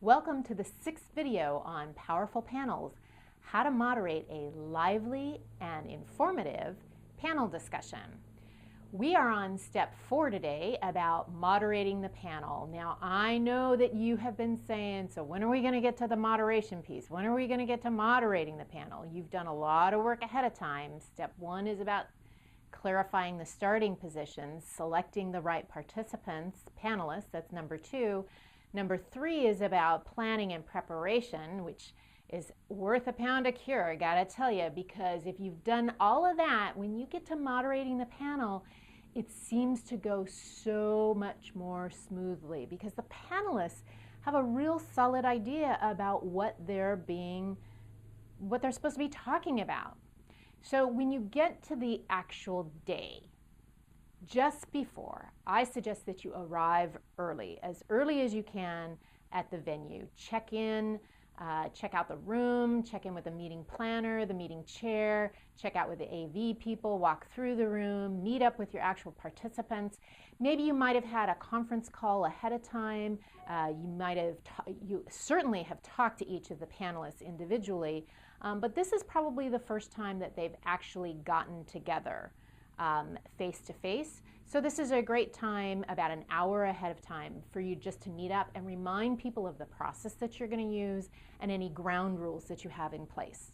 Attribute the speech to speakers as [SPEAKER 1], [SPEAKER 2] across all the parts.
[SPEAKER 1] Welcome to the 6th video on powerful panels, how to moderate a lively and informative panel discussion. We are on step 4 today about moderating the panel. Now, I know that you have been saying, so when are we going to get to the moderation piece? When are we going to get to moderating the panel? You've done a lot of work ahead of time. Step 1 is about clarifying the starting positions, selecting the right participants, panelists, that's number 2. Number 3 is about planning and preparation, which is worth a pound of cure, I gotta tell you, because if you've done all of that, when you get to moderating the panel, it seems to go so much more smoothly because the panelists have a real solid idea about what they're supposed to be talking about. So when you get to the actual day, just before, I suggest that you arrive early as you can at the venue. Check in, check out the room, check in with the meeting planner, the meeting chair, check out with the AV people, walk through the room, meet up with your actual participants. Maybe you might have had a conference call ahead of time. You certainly have talked to each of the panelists individually, but this is probably the first time that they've actually gotten together face to face. So this is a great time, about an hour ahead of time, for you just to meet up and remind people of the process that you're going to use and any ground rules that you have in place.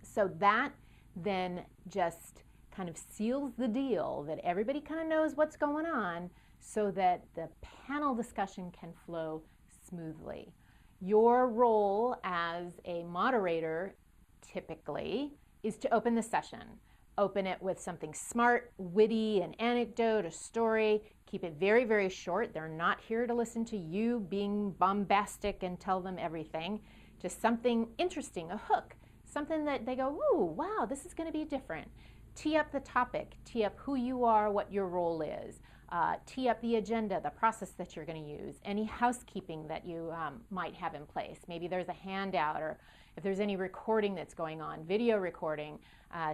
[SPEAKER 1] So that then just kind of seals the deal that everybody kind of knows what's going on so that the panel discussion can flow smoothly. Your role as a moderator typically is to open the session. Open it with something smart, witty, an anecdote, a story. Keep it very, very short. They're not here to listen to you being bombastic and tell them everything. Just something interesting, a hook, something that they go, ooh, wow, this is going to be different. Tee up the topic, tee up who you are, what your role is. Tee up the agenda, the process that you're going to use, any housekeeping that you might have in place. Maybe there's a handout, or if there's any recording that's going on, video recording.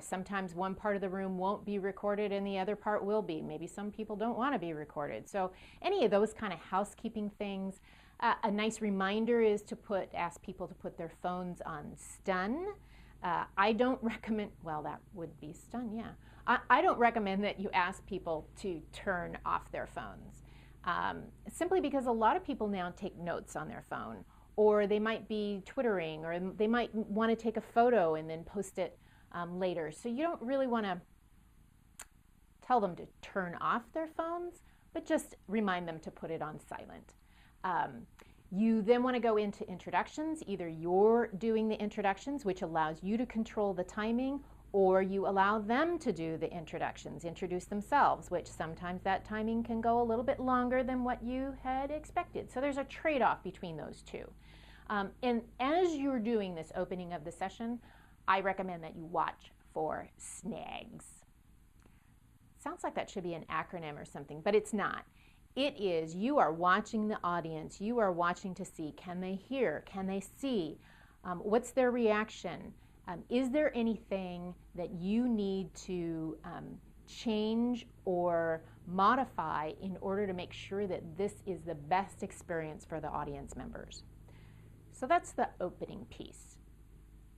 [SPEAKER 1] Sometimes one part of the room won't be recorded and the other part will be. Maybe some people don't want to be recorded. So any of those kind of housekeeping things. A nice reminder is to ask people to put their phones on stun. I don't recommend, well, that would be stun, yeah. I don't recommend that you ask people to turn off their phones, simply because a lot of people now take notes on their phone, or they might be Twittering, or they might want to take a photo and then post it later. So you don't really want to tell them to turn off their phones, but just remind them to put it on silent. You then want to go into introductions. Either you're doing the introductions, which allows you to control the timing, or you allow them to do the introductions, introduce themselves, which sometimes that timing can go a little bit longer than what you had expected. So there's a trade-off between those two. And as you're doing this opening of the session, I recommend that you watch for snags. Sounds like that should be an acronym or something, but it's not. It is, you are watching the audience. You are watching to see, can they hear? Can they see? What's their reaction? Is there anything that you need to change or modify in order to make sure that this is the best experience for the audience members? So that's the opening piece.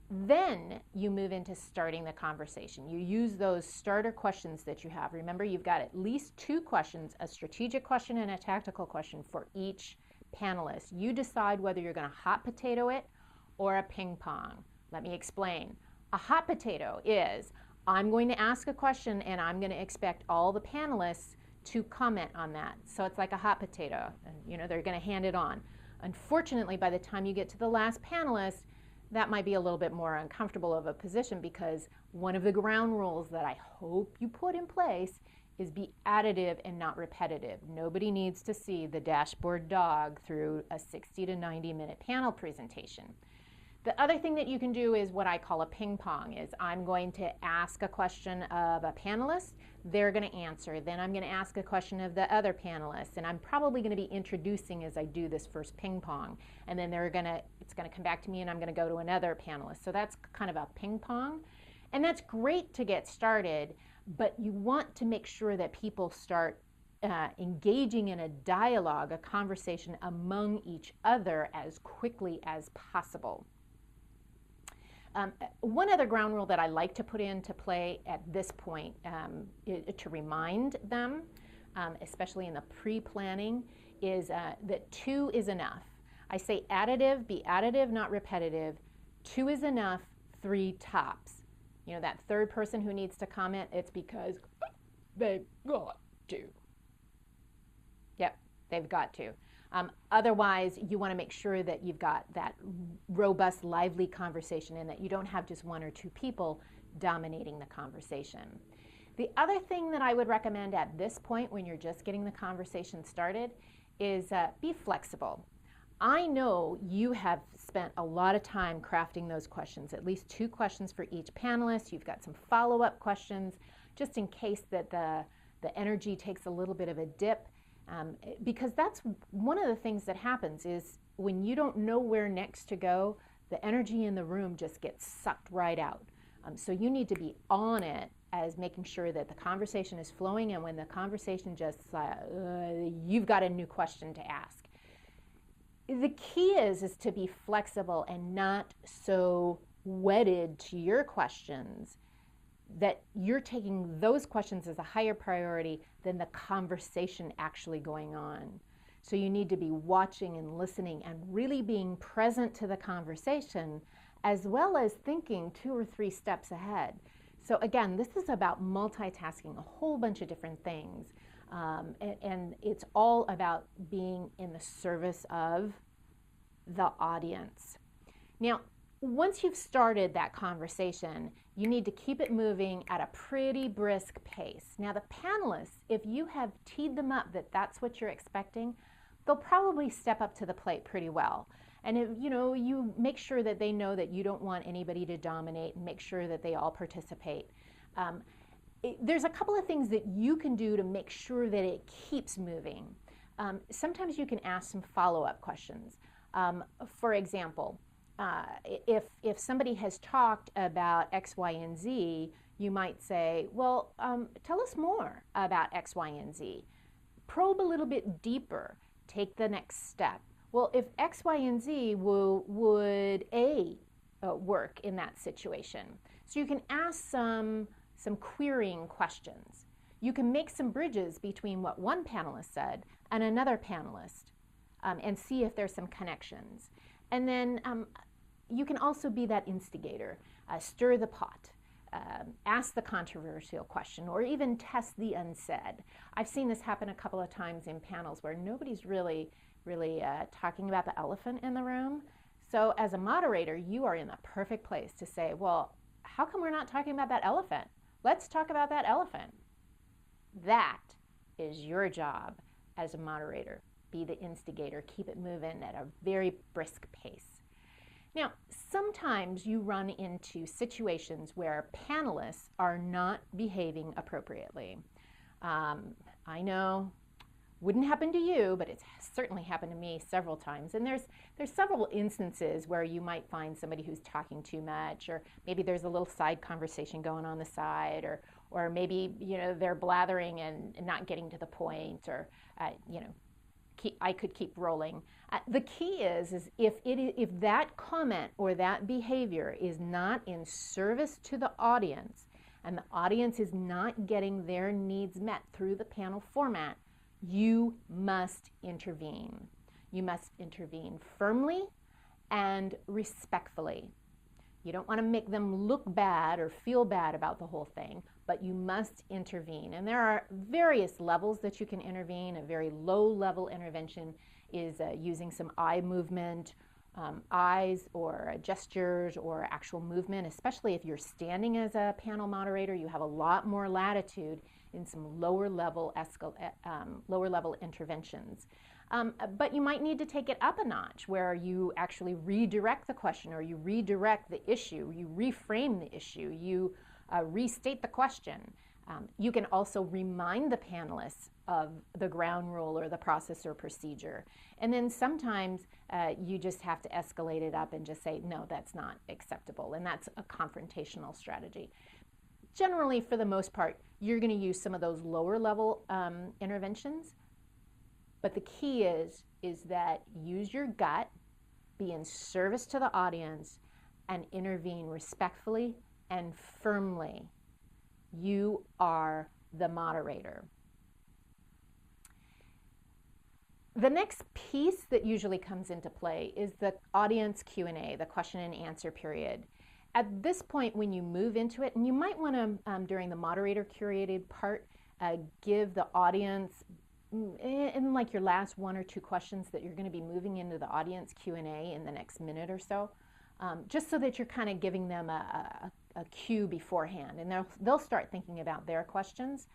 [SPEAKER 1] Then you move into starting the conversation. You use those starter questions that you have. Remember, you've got at least 2 questions, a strategic question and a tactical question for each panelist. You decide whether you're going to hot potato it or a ping pong. Let me explain. A hot potato is, I'm going to ask a question and I'm going to expect all the panelists to comment on that. So it's like a hot potato, and they're going to hand it on. Unfortunately, by the time you get to the last panelist, that might be a little bit more uncomfortable of a position, because one of the ground rules that I hope you put in place is be additive and not repetitive. Nobody needs to see the dashboard dog through a 60 to 90 minute panel presentation. The other thing that you can do is what I call a ping pong, is I'm going to ask a question of a panelist, they're going to answer. Then I'm going to ask a question of the other panelists, and I'm probably going to be introducing as I do this first ping pong. And then it's going to come back to me and I'm going to go to another panelist. So that's kind of a ping pong. And that's great to get started, but you want to make sure that people start engaging in a dialogue, a conversation among each other as quickly as possible. One other ground rule that I like to put into play at this point to remind them, especially in the pre-planning, is that 2 is enough. I say additive, be additive, not repetitive. 2 is enough, 3 tops. You know, that third person who needs to comment, it's because they've got to. Yep, they've got to. Otherwise, you want to make sure that you've got that robust, lively conversation and that you don't have just 1 or 2 people dominating the conversation. The other thing that I would recommend at this point when you're just getting the conversation started is be flexible. I know you have spent a lot of time crafting those questions, at least 2 questions for each panelist. You've got some follow-up questions just in case that the energy takes a little bit of a dip. Because that's one of the things that happens is when you don't know where next to go, the energy in the room just gets sucked right out. So you need to be on it as making sure that the conversation is flowing, and when the conversation just, you've got a new question to ask. The key is to be flexible and not so wedded to your questions that you're taking those questions as a higher priority than the conversation actually going on. So you need to be watching and listening and really being present to the conversation, as well as thinking 2 or 3 steps ahead. So again, this is about multitasking a whole bunch of different things. And it's all about being in the service of the audience. Now, once you've started that conversation, you need to keep it moving at a pretty brisk pace. Now, the panelists, if you have teed them up that that's what you're expecting, they'll probably step up to the plate pretty well. And if, you make sure that they know that you don't want anybody to dominate, and make sure that they all participate. There's a couple of things that you can do to make sure that it keeps moving. Sometimes you can ask some follow-up questions. For example, if somebody has talked about X, Y, and Z, you might say, well, tell us more about X, Y, and Z. Probe a little bit deeper. Take the next step. Well, if X, Y, and Z, would A work in that situation? So you can ask some querying questions. You can make some bridges between what one panelist said and another panelist and see if there's some connections. And then you can also be that instigator. Stir the pot. Ask the controversial question, or even test the unsaid. I've seen this happen a couple of times in panels where nobody's really talking about the elephant in the room. So as a moderator, you are in the perfect place to say, well, how come we're not talking about that elephant? Let's talk about that elephant. That is your job as a moderator. Be the instigator. Keep it moving at a very brisk pace. Now, sometimes you run into situations where panelists are not behaving appropriately. I know, wouldn't happen to you, but it's certainly happened to me several times. And there's several instances where you might find somebody who's talking too much, or maybe there's a little side conversation going on the side, or maybe they're blathering and not getting to the point, or I could keep rolling. The key is if that comment or that behavior is not in service to the audience, and the audience is not getting their needs met through the panel format, you must intervene. You must intervene firmly and respectfully. You don't want to make them look bad or feel bad about the whole thing, but you must intervene. And there are various levels that you can intervene. A very low-level intervention is using some eye movement, eyes or gestures or actual movement, especially if you're standing as a panel moderator. You have a lot more latitude in some lower-level interventions. But you might need to take it up a notch, where you actually redirect the question, or you redirect the issue, you reframe the issue, you restate the question. You can also remind the panelists of the ground rule or the process or procedure. And then sometimes you just have to escalate it up and just say, no, that's not acceptable. And that's a confrontational strategy. Generally, for the most part, you're going to use some of those lower level interventions. But the key is that use your gut, be in service to the audience, and intervene respectfully and firmly. You are the moderator. The next piece that usually comes into play is the audience Q&A, the question and answer period. At this point, when you move into it, and you might want to, during the moderator curated part, give the audience, in like your last 1 or 2 questions, that you're going to be moving into the audience Q&A in the next minute or so, just so that you're kind of giving them a cue beforehand, and they'll start thinking about their questions.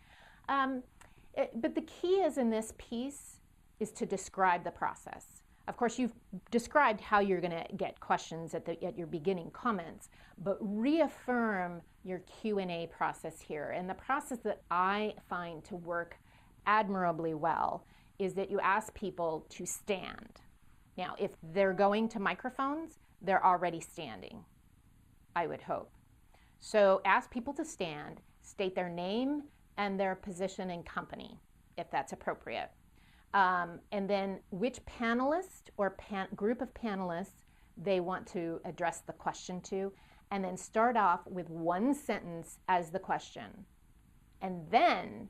[SPEAKER 1] But the key is in this piece is to describe the process. Of course, you've described how you're going to get questions at your beginning comments, but reaffirm your Q&A process here. And the process that I find to work admirably well is that you ask people to stand. Now, if they're going to microphones, they're already standing, I would hope. So ask people to stand, state their name and their position and company, if that's appropriate. And then which panelist or group of panelists they want to address the question to, and then start off with 1 sentence as the question. And then,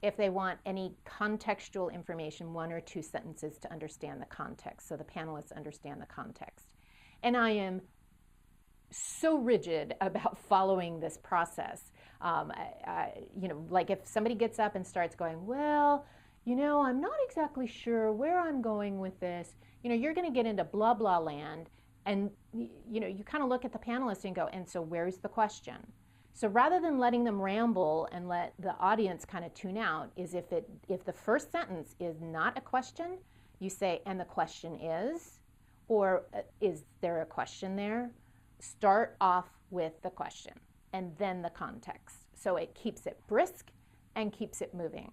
[SPEAKER 1] if they want any contextual information, 1 or 2 sentences to understand the context, so the panelists understand the context. And I am so rigid about following this process. Like if somebody gets up and starts going, well, I'm not exactly sure where I'm going with this. You're going to get into blah, blah land. And, you kind of look at the panelists and go, and so where's the question? So rather than letting them ramble and let the audience kind of tune out, is if the first sentence is not a question, you say, and the question is, or is there a question there? Start off with the question and then the context. So it keeps it brisk and keeps it moving.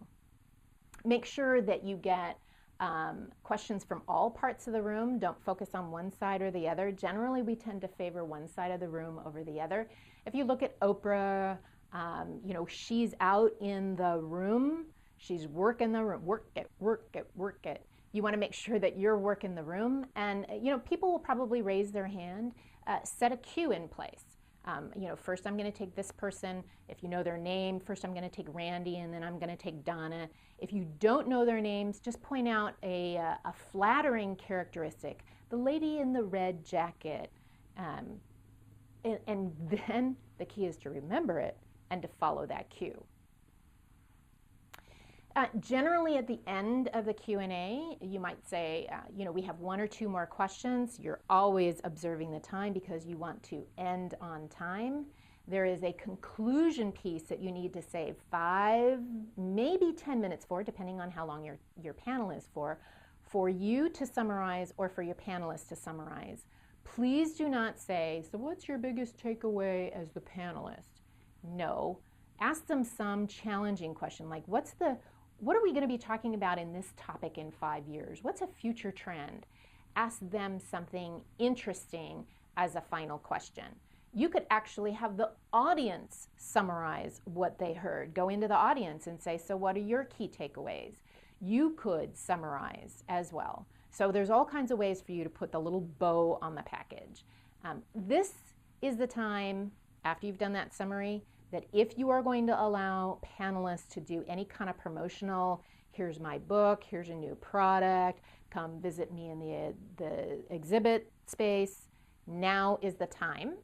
[SPEAKER 1] Make sure that you get questions from all parts of the room. Don't focus on one side or the other. Generally, we tend to favor one side of the room over the other. If you look at Oprah, she's out in the room. She's working the room. Work it, work it, work it. You want to make sure that you're working the room. And, people will probably raise their hand. Set a cue in place. First I'm going to take this person. If you know their name, first I'm going to take Randy, and then I'm going to take Donna. If you don't know their names, just point out a flattering characteristic. The lady in the red jacket. And then the key is to remember it and to follow that cue. Generally at the end of the Q&A, you might say, we have 1 or 2 more questions. You're always observing the time because you want to end on time. There is a conclusion piece that you need to save 5, maybe 10 minutes for, depending on how long your panel is for you to summarize or for your panelists to summarize. Please do not say, so what's your biggest takeaway as the panelist? No. Ask them some challenging question, like what are we going to be talking about in this topic in 5 years? What's a future trend? Ask them something interesting as a final question. You could actually have the audience summarize what they heard. Go into the audience and say, so what are your key takeaways? You could summarize as well. So there's all kinds of ways for you to put the little bow on the package. This is the time, after you've done that summary, that if you are going to allow panelists to do any kind of promotional, here's my book, here's a new product, come visit me in the exhibit space, now is the time.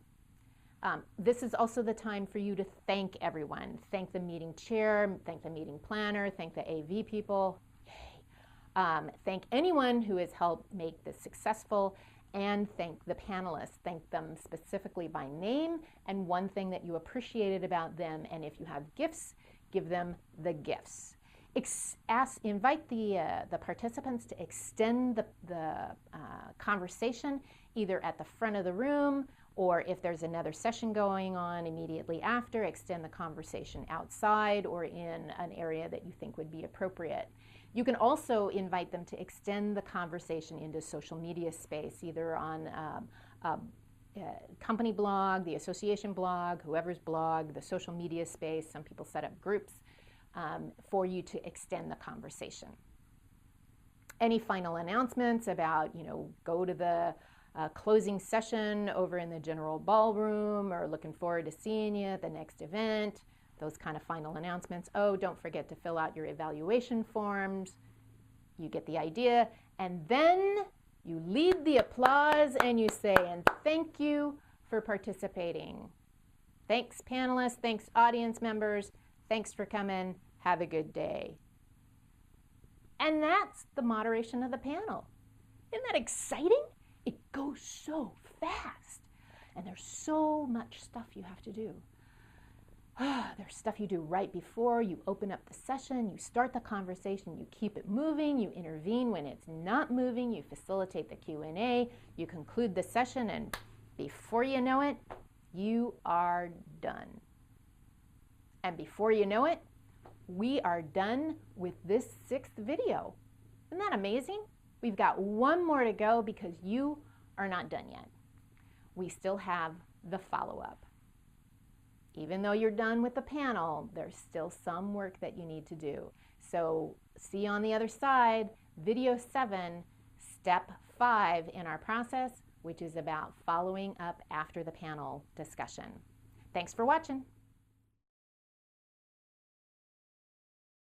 [SPEAKER 1] This is also the time for you to thank everyone. Thank the meeting chair, thank the meeting planner, thank the AV people. Yay. Thank anyone who has helped make this successful, and thank the panelists. Thank them specifically by name and one thing that you appreciated about them. And if you have gifts, give them the gifts. Invite the participants to extend the conversation either at the front of the room, or if there's another session going on immediately after, extend the conversation outside or in an area that you think would be appropriate. You can also invite them to extend the conversation into social media space, either on company blog, the association blog, whoever's blog, the social media space. Some people set up groups for you to extend the conversation. Any final announcements about, go to the closing session over in the general ballroom, or looking forward to seeing you at the next event, those kind of final announcements. Oh, don't forget to fill out your evaluation forms. You get the idea. And then you lead the applause and you say, and thank you for participating. Thanks, panelists. Thanks, audience members. Thanks for coming. Have a good day. And that's the moderation of the panel. Isn't that exciting? It goes so fast. And there's so much stuff you have to do. There's stuff you do right before you open up the session, you start the conversation, you keep it moving, you intervene when it's not moving, you facilitate the Q&A, you conclude the session, and before you know it, you are done. And before you know it, we are done with this 6th video. Isn't that amazing? We've got one more to go because you are not done yet. We still have the follow-up. Even though you're done with the panel, there's still some work that you need to do. So see you on the other side, video 7, step 5 in our process, which is about following up after the panel discussion. Thanks for watching.